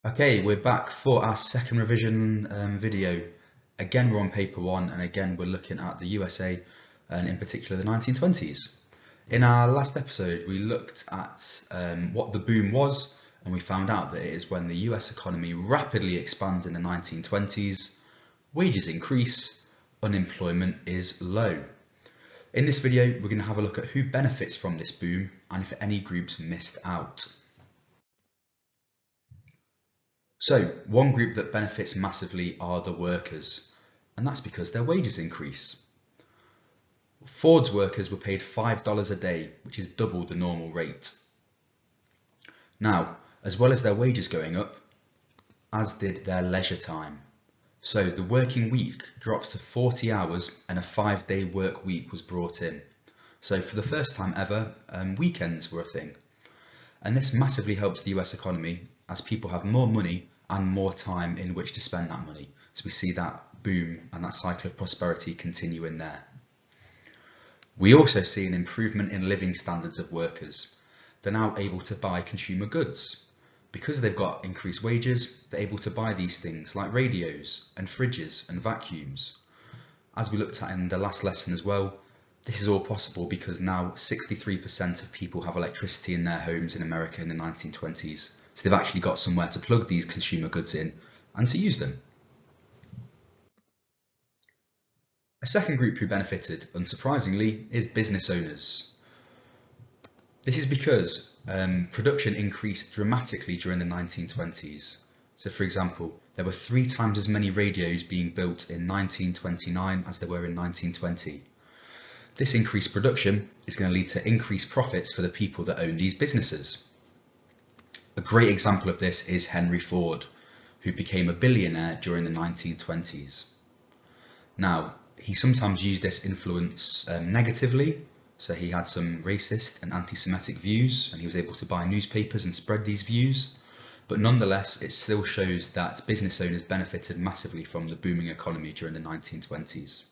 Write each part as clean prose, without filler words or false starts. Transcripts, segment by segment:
Okay, we're back for our second revision video. Again, we're on paper one, and again, we're looking at the USA and in particular the 1920s. In our last episode, we looked at what the boom was, and we found out that it is when the US economy rapidly expands in the 1920s, wages increase, unemployment is low. In this video, we're going to have a look at who benefits from this boom and if any groups missed out. So, one group that benefits massively are the workers, and that's because their wages increase. Ford's workers were paid $5 a day, which is double the normal rate. Now, as well as their wages going up, as did their leisure time. So the working week dropped to 40 hours and a 5-day work week was brought in. So for the first time ever, weekends were a thing. And this massively helps the US economy as people have more money and more time in which to spend that money. So we see that boom and that cycle of prosperity continue in there. We also see an improvement in living standards of workers. They're now able to buy consumer goods. Because they've got increased wages, they're able to buy these things like radios and fridges and vacuums. As we looked at in the last lesson as well, this is all possible because now 63% of people have electricity in their homes in America in the 1920s. So they've actually got somewhere to plug these consumer goods in and to use them. A second group who benefited, unsurprisingly, is business owners. This is because production increased dramatically during the 1920s. So for example, there were 3 times as many radios being built in 1929 as there were in 1920. This increased production is going to lead to increased profits for the people that own these businesses. A great example of this is Henry Ford, who became a billionaire during the 1920s. Now, he sometimes used this influence negatively, so he had some racist and anti-Semitic views, and he was able to buy newspapers and spread these views. But nonetheless, it still shows that business owners benefited massively from the booming economy during the 1920s.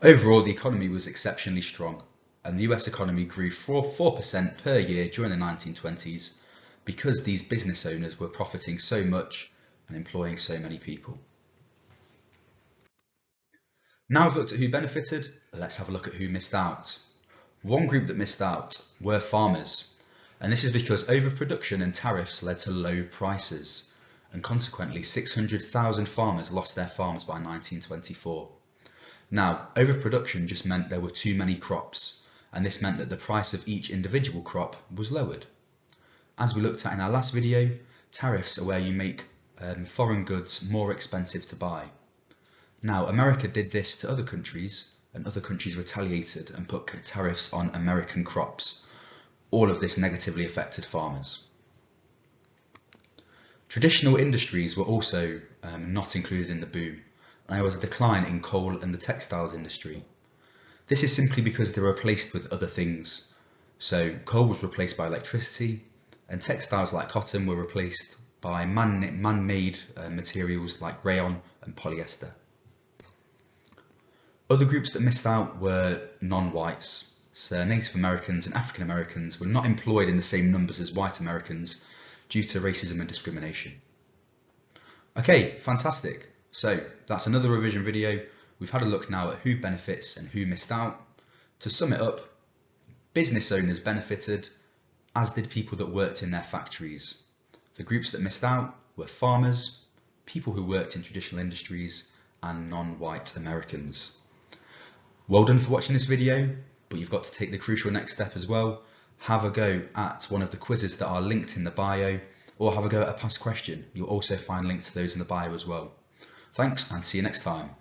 Overall, the economy was exceptionally strong, and the US economy grew 4% per year during the 1920s because these business owners were profiting so much and employing so many people. Now we've looked at who benefited, let's have a look at who missed out. One group that missed out were farmers, and this is because overproduction and tariffs led to low prices, and consequently 600,000 farmers lost their farms by 1924. Now, overproduction just meant there were too many crops, and this meant that the price of each individual crop was lowered. As we looked at in our last video, tariffs are where you make foreign goods more expensive to buy. Now, America did this to other countries, and other countries retaliated and put tariffs on American crops. All of this negatively affected farmers. Traditional industries were also not included in the boom, and there was a decline in coal and the textiles industry. This is simply because they were replaced with other things. So coal was replaced by electricity, and textiles like cotton were replaced by man-made materials like rayon and polyester. Other groups that missed out were non-whites. So Native Americans and African Americans were not employed in the same numbers as white Americans due to racism and discrimination. Okay, fantastic. So that's another revision video. We've had a look now at who benefits and who missed out. To sum it up, business owners benefited, as did people that worked in their factories. The groups that missed out were farmers, people who worked in traditional industries, and non-white Americans. Well done for watching this video, but you've got to take the crucial next step as well. Have a go at one of the quizzes that are linked in the bio, or have a go at a past question. You'll also find links to those in the bio as well. Thanks, and see you next time.